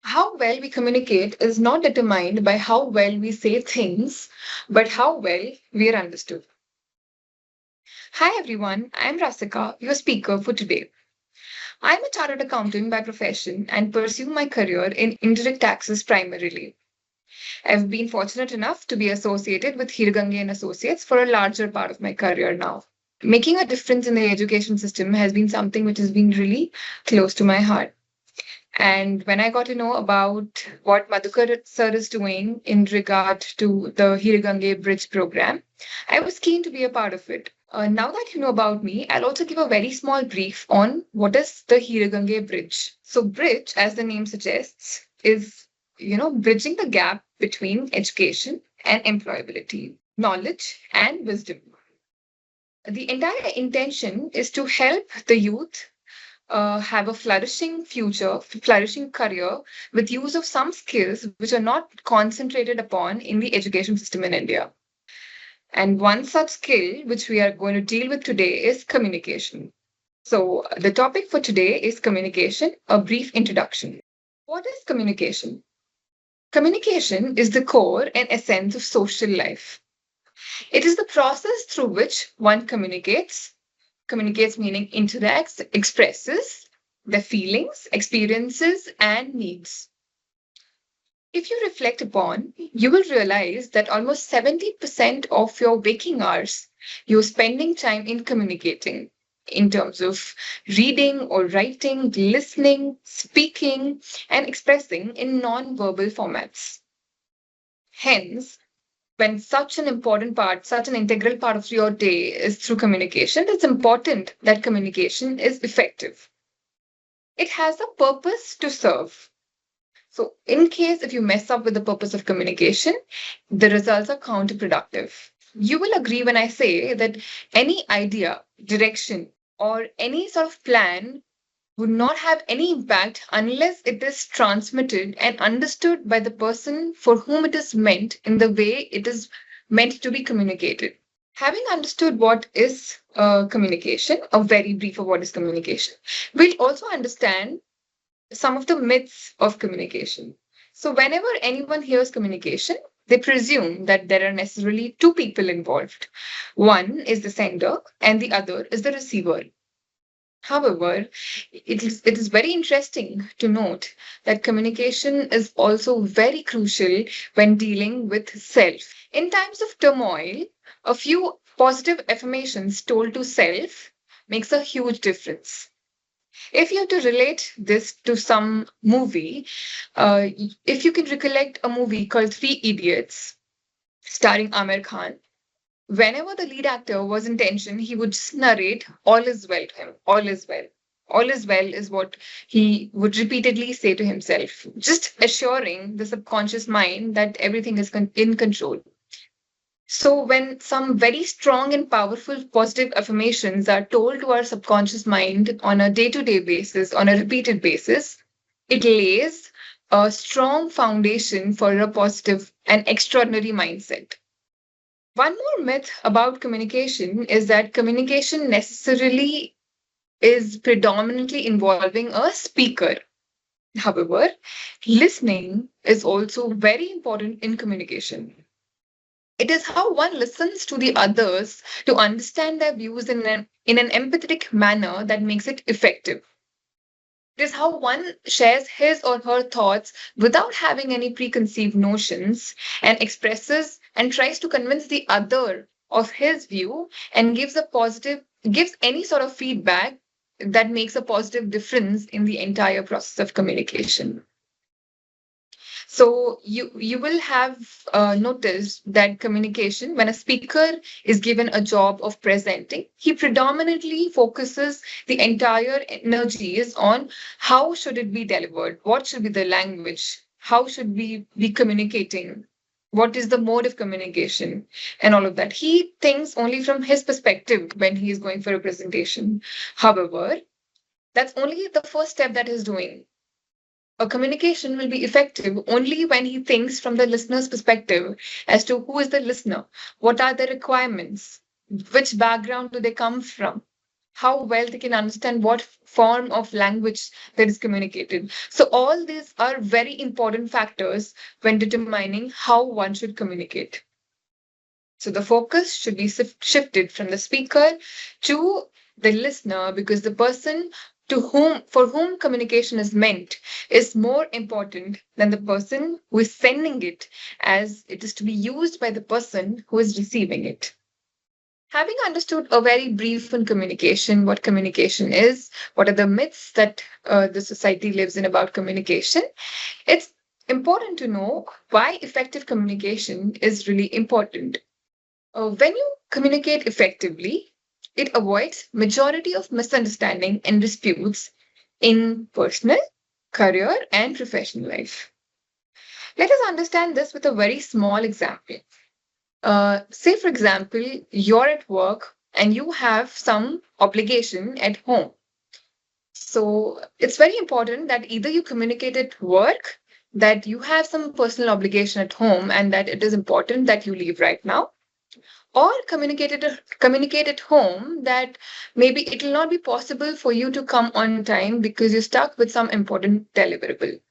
How well we communicate is not determined by how well we say things, but how well we are understood. Hi everyone, I'm Rasika, your speaker for today. I'm a chartered accountant by profession and pursue my career in indirect taxes primarily. I've been fortunate enough to be associated with Hiregange and Associates for a larger part of my career now. Making a difference in the education system has been something which has been really close to my heart. And when I got to know about what Madhukar sir is doing in regard to the Hiregange Bridge program, I was keen to be a part of it. Now that you know about me, I'll also give a very small brief on what is the Hiregange Bridge. So, bridge, as the name suggests, is bridging the gap between education and employability, knowledge and wisdom. The entire intention is to help the youth have a flourishing future, flourishing career with use of some skills which are not concentrated upon in the education system in India. And one such skill which we are going to deal with today is communication. So, the topic for today is communication, a brief introduction. What is communication? Communication is the core and essence of social life. It is the process through which one communicates meaning interacts, expresses their feelings, experiences, and needs. If you reflect upon, you will realize that almost 70% of your waking hours you're spending time in communicating in terms of reading or writing, listening, speaking, and expressing in non-verbal formats. Hence, when such an important part, such an integral part of your day is through communication, it's important that communication is effective. It has a purpose to serve. So, in case if you mess up with the purpose of communication, the results are counterproductive. You will agree when I say that any idea, direction, or any sort of plan would not have any impact unless it is transmitted and understood by the person for whom it is meant in the way it is meant to be communicated. Having understood what is communication, a very brief of what is communication, we'll also understand some of the myths of communication. So, whenever anyone hears communication, they presume that there are necessarily two people involved. One is the sender, and the other is the receiver. However, it is very interesting to note that communication is also very crucial when dealing with self. In times of turmoil, a few positive affirmations told to self makes a huge difference. If you have to relate this to some movie, if you can recollect a movie called Three Idiots, starring Amir Khan, whenever the lead actor was in tension, he would just narrate, all is well to him, all is well. All is well is what he would repeatedly say to himself, just assuring the subconscious mind that everything is in control. So, when some very strong and powerful positive affirmations are told to our subconscious mind on a day to day basis, on a repeated basis, it lays a strong foundation for a positive and extraordinary mindset. One more myth about communication is that communication necessarily is predominantly involving a speaker. However, listening is also very important in communication. It is how one listens to the others to understand their views in an empathetic manner that makes it effective. It is how one shares his or her thoughts without having any preconceived notions and expresses and tries to convince the other of his view and gives any sort of feedback that makes a positive difference in the entire process of communication. So you will have noticed that communication, when a speaker is given a job of presenting, he predominantly focuses the entire energies on how should it be delivered, what should be the language, how should we be communicating, what is the mode of communication, and all of that. He thinks only from his perspective when he is going for a presentation. However, that's only the first step that he's doing. A communication will be effective only when he thinks from the listener's perspective as to who is the listener, what are the requirements, which background do they come from, how well they can understand what form of language that is communicated. So, all these are very important factors when determining how one should communicate. So, the focus should be shifted from the speaker to the listener, because the person for whom communication is meant is more important than the person who is sending it, as it is to be used by the person who is receiving it. Having understood a very brief on communication, what communication is, what are the myths that the society lives in about communication, it's important to know why effective communication is really important. When you communicate effectively, it avoids majority of misunderstanding and disputes in personal, career, and professional life. Let us understand this with a very small example. Say, for example, you're at work and you have some obligation at home. So it's very important that either you communicate at work that you have some personal obligation at home and that it is important that you leave right now, or communicate at home that maybe it will not be possible for you to come on time because you're stuck with some important deliverable.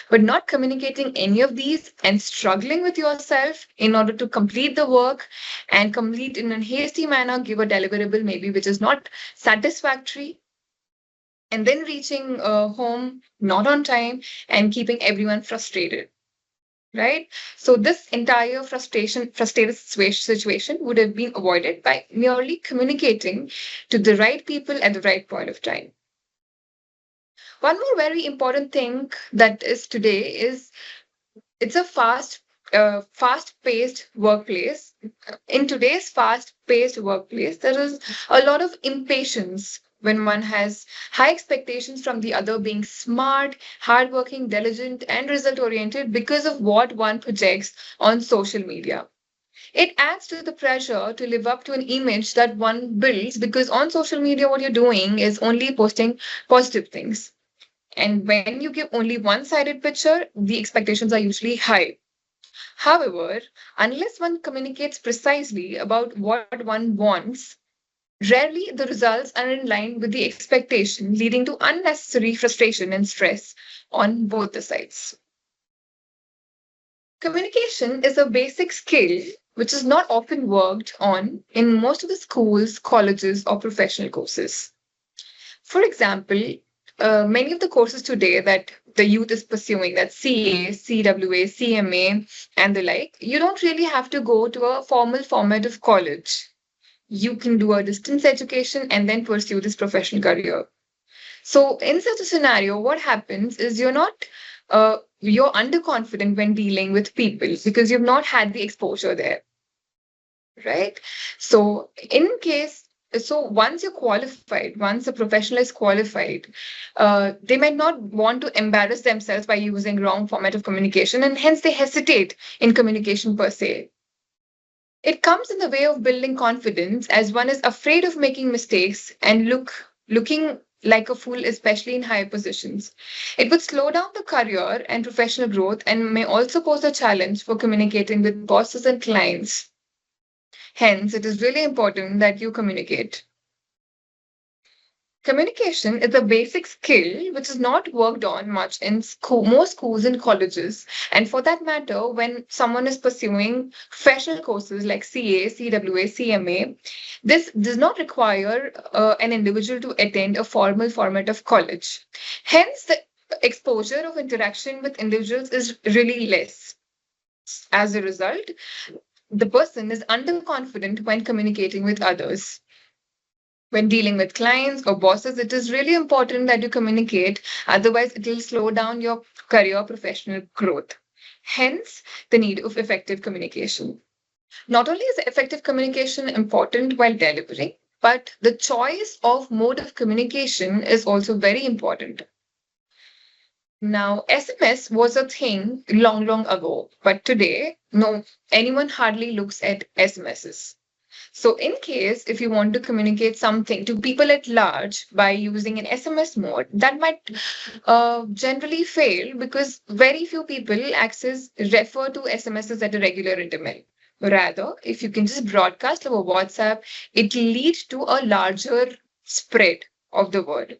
But not communicating any of these and struggling with yourself in order to complete the work and complete in a hasty manner, give a deliverable maybe which is not satisfactory, and then reaching home not on time and keeping everyone frustrated. Right? So this entire frustrated situation would have been avoided by merely communicating to the right people at the right point of time. One more very important thing that is today is it's a fast-paced workplace. In today's fast-paced workplace, there is a lot of impatience when one has high expectations from the other being smart, hardworking, diligent, and result-oriented because of what one projects on social media. It adds to the pressure to live up to an image that one builds, because on social media, what you're doing is only posting positive things. And when you give only one-sided picture, the expectations are usually high. However, unless one communicates precisely about what one wants, rarely the results are in line with the expectation, leading to unnecessary frustration and stress on both the sides. Communication is a basic skill which is not often worked on in most of the schools, colleges, or professional courses. For example, many of the courses today that the youth is pursuing, that CA, CWA, CMA, and the like, you don't really have to go to a formal format of college. You can do a distance education and then pursue this professional career. So, in such a scenario, what happens is you're underconfident when dealing with people because you've not had the exposure there, right? So, once you're qualified, once a professional is qualified, they might not want to embarrass themselves by using wrong format of communication, and hence they hesitate in communication per se. It comes in the way of building confidence, as one is afraid of making mistakes and looking like a fool, especially in higher positions. It would slow down the career and professional growth and may also pose a challenge for communicating with bosses and clients. Hence, it is really important that you communicate. Communication is a basic skill which is not worked on much in most schools and colleges. And for that matter, when someone is pursuing professional courses like CA, CWA, CMA, this does not require an individual to attend a formal format of college. Hence, the exposure of interaction with individuals is really less. As a result, the person is underconfident when communicating with others. When dealing with clients or bosses, it is really important that you communicate. Otherwise, it will slow down your career professional growth. Hence, the need of effective communication. Not only is effective communication important while delivering, but the choice of mode of communication is also very important. Now, SMS was a thing long, long ago, but today, no, anyone hardly looks at SMSs. So, in case if you want to communicate something to people at large by using an SMS mode, that might generally fail because very few people refer to SMSs at a regular interval. Rather, if you can just broadcast over WhatsApp, it leads to a larger spread of the word.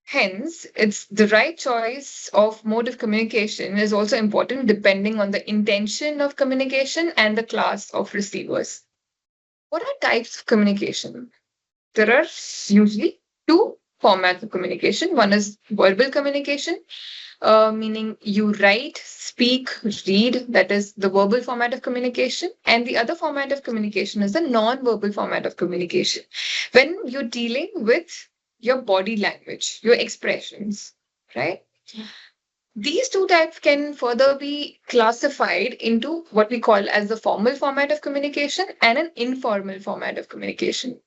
Hence, it's the right choice of mode of communication is also important depending on the intention of communication and the class of receivers. What are types of communication? There are usually two formats of communication. One is verbal communication, meaning you write, speak, read. That is the verbal format of communication. And the other format of communication is the non-verbal format of communication. When you're dealing with your body language, your expressions, right? These two types can further be classified into what we call as the formal format of communication and an informal format of communication.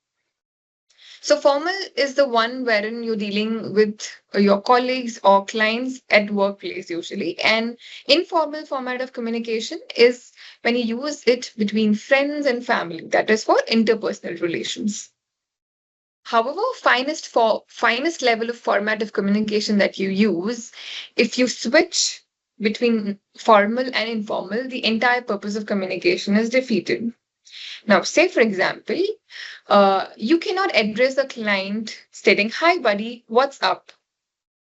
So formal is the one wherein you're dealing with your colleagues or clients at workplace usually. And informal format of communication is when you use it between friends and family. That is for interpersonal relations. However, finest level of format of communication that you use, if you switch between formal and informal, the entire purpose of communication is defeated. Now, say for example, you cannot address a client stating, "Hi, buddy, what's up?"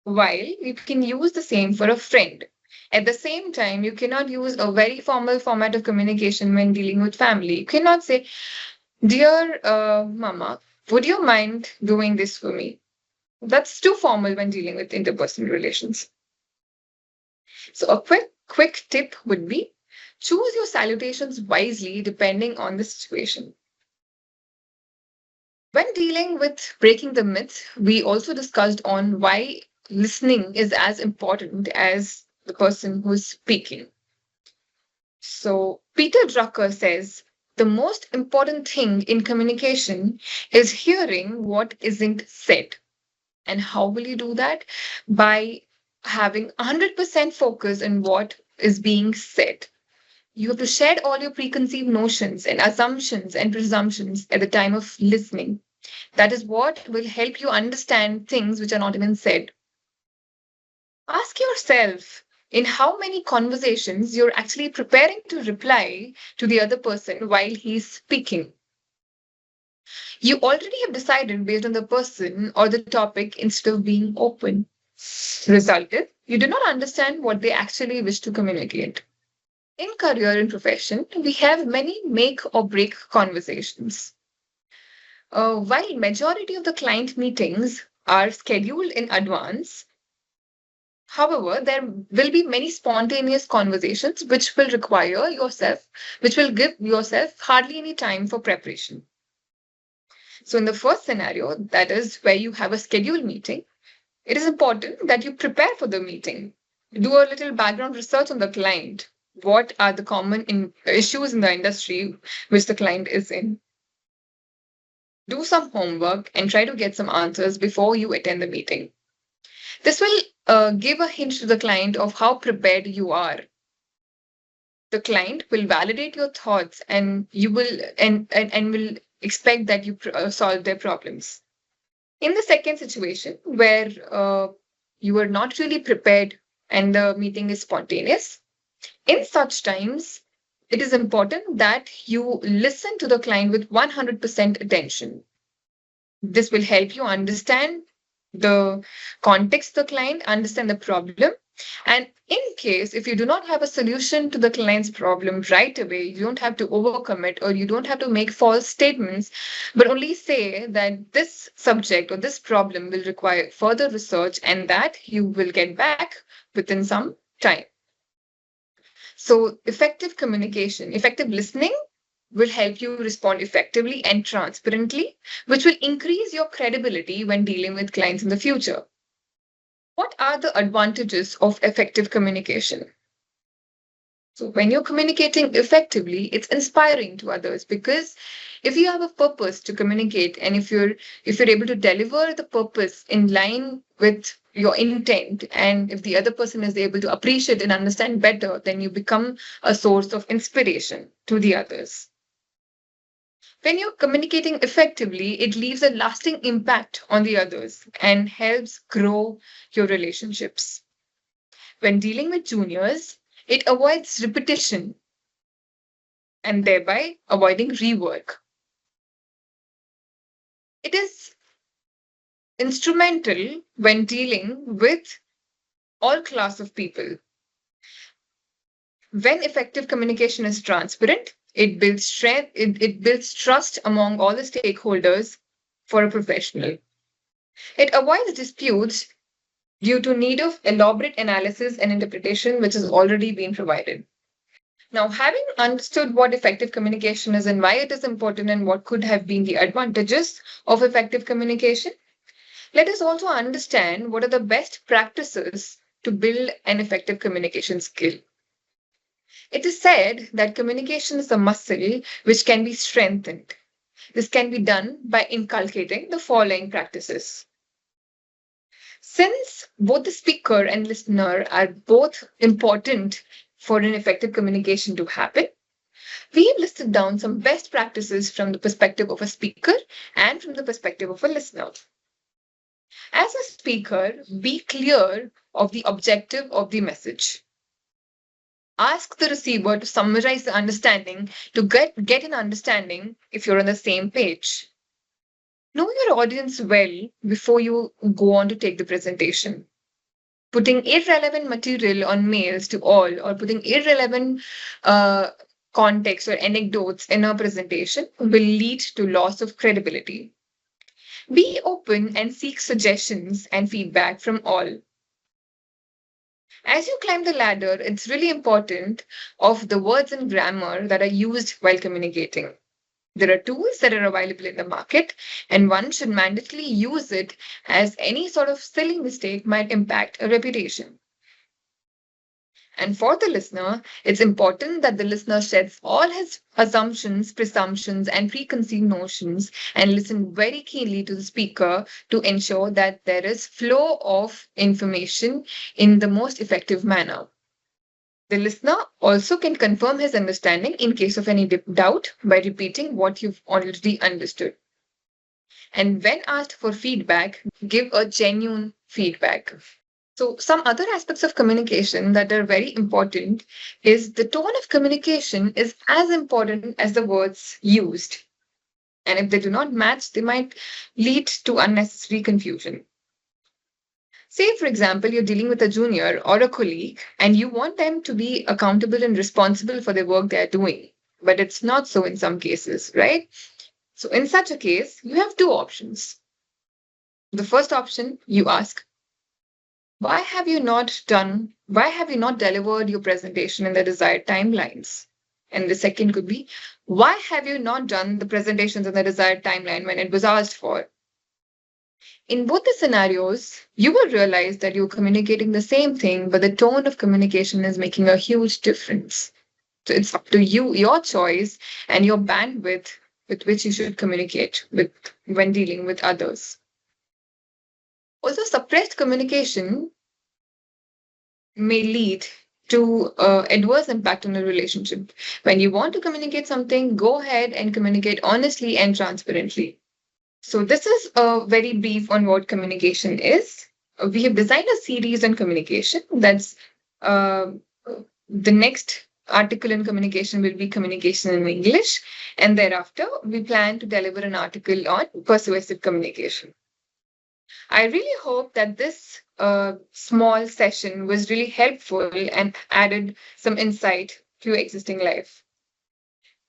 While you can use the same for a friend. At the same time, you cannot use a very formal format of communication when dealing with family. You cannot say, "Dear Mama, would you mind doing this for me?" That's too formal when dealing with interpersonal relations. So, a quick tip would be choose your salutations wisely depending on the situation. When dealing with breaking the myth, we also discussed on why listening is as important as the person who's speaking. So Peter Drucker says the most important thing in communication is hearing what isn't said. And how will you do that? By having 100% focus on what is being said. You have to shed all your preconceived notions and assumptions and presumptions at the time of listening. That is what will help you understand things which are not even said. Ask yourself in how many conversations you're actually preparing to reply to the other person while he's speaking. You already have decided based on the person or the topic instead of being open. Result is, you do not understand what they actually wish to communicate. In career and profession, we have many make or break conversations. While majority of the client meetings are scheduled in advance, however, there will be many spontaneous conversations which will give yourself hardly any time for preparation. So in the first scenario, that is where you have a scheduled meeting, it is important that you prepare for the meeting. Do a little background research on the client. What are the issues in the industry which the client is in? Do some homework and try to get some answers before you attend the meeting. This will give a hint to the client of how prepared you are. The client will validate your thoughts and you will and will expect that you solve their problems. In the second situation where you are not really prepared and the meeting is spontaneous, in such times, it is important that you listen to the client with 100% attention. This will help you understand the context of the client, understand the problem. And in case if you do not have a solution to the client's problem right away, you don't have to overcome it or you don't have to make false statements, but only say that this subject or this problem will require further research and that you will get back within some time. So effective communication, effective listening will help you respond effectively and transparently, which will increase your credibility when dealing with clients in the future. What are the advantages of effective communication? So when you're communicating effectively, it's inspiring to others because if you have a purpose to communicate and if you're able to deliver the purpose in line with your intent and if the other person is able to appreciate and understand better, then you become a source of inspiration to the others. When you're communicating effectively, it leaves a lasting impact on the others and helps grow your relationships. When dealing with juniors, it avoids repetition and thereby avoiding rework. It is instrumental when dealing with all class of people. When effective communication is transparent, it builds strength, it builds trust among all the stakeholders for a professional. It avoids disputes due to need of elaborate analysis and interpretation, which has already been provided. Now, having understood what effective communication is and why it is important and what could have been the advantages of effective communication, let us also understand what are the best practices to build an effective communication skill. It is said that communication is a muscle which can be strengthened. This can be done by inculcating the following practices. Since both the speaker and listener are both important for an effective communication to happen, we have listed down some best practices from the perspective of a speaker and from the perspective of a listener. As a speaker, be clear of the objective of the message. Ask the receiver to summarize the understanding to get an understanding if you're on the same page. Know your audience well before you go on to take the presentation. Putting irrelevant material on mails to all or putting irrelevant context or anecdotes in a presentation will lead to loss of credibility. Be open and seek suggestions and feedback from all. As you climb the ladder, it's really important of the words and grammar that are used while communicating. There are tools that are available in the market, and one should mandatorily use it as any sort of silly mistake might impact a reputation. And for the listener, it's important that the listener sheds all his assumptions, presumptions, and preconceived notions and listen very keenly to the speaker to ensure that there is flow of information in the most effective manner. The listener also can confirm his understanding in case of any doubt by repeating what you've already understood. And when asked for feedback, give a genuine feedback. So, some other aspects of communication that are very important is the tone of communication is as important as the words used. And if they do not match, they might lead to unnecessary confusion. Say, for example, you're dealing with a junior or a colleague and you want them to be accountable and responsible for the work they're doing, but it's not so in some cases, right? So, in such a case, you have two options. The first option, you ask, why have you not delivered your presentation in the desired timelines? And the second could be, why have you not done the presentations in the desired timeline when it was asked for? In both the scenarios, you will realize that you're communicating the same thing, but the tone of communication is making a huge difference. So it's up to you, your choice, and your bandwidth with which you should communicate with when dealing with others. Also, suppressed communication may lead to adverse impact on a relationship. When you want to communicate something, go ahead and communicate honestly and transparently. So this is a very brief on what communication is. We have designed a series on communication. That's the next article in communication will be communication in English. And thereafter, we plan to deliver an article on persuasive communication. I really hope that this small session was really helpful and added some insight to your existing life.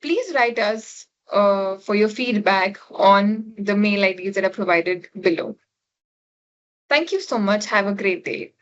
Please write us for your feedback on the mail IDs that are provided below. Thank you so much. Have a great day.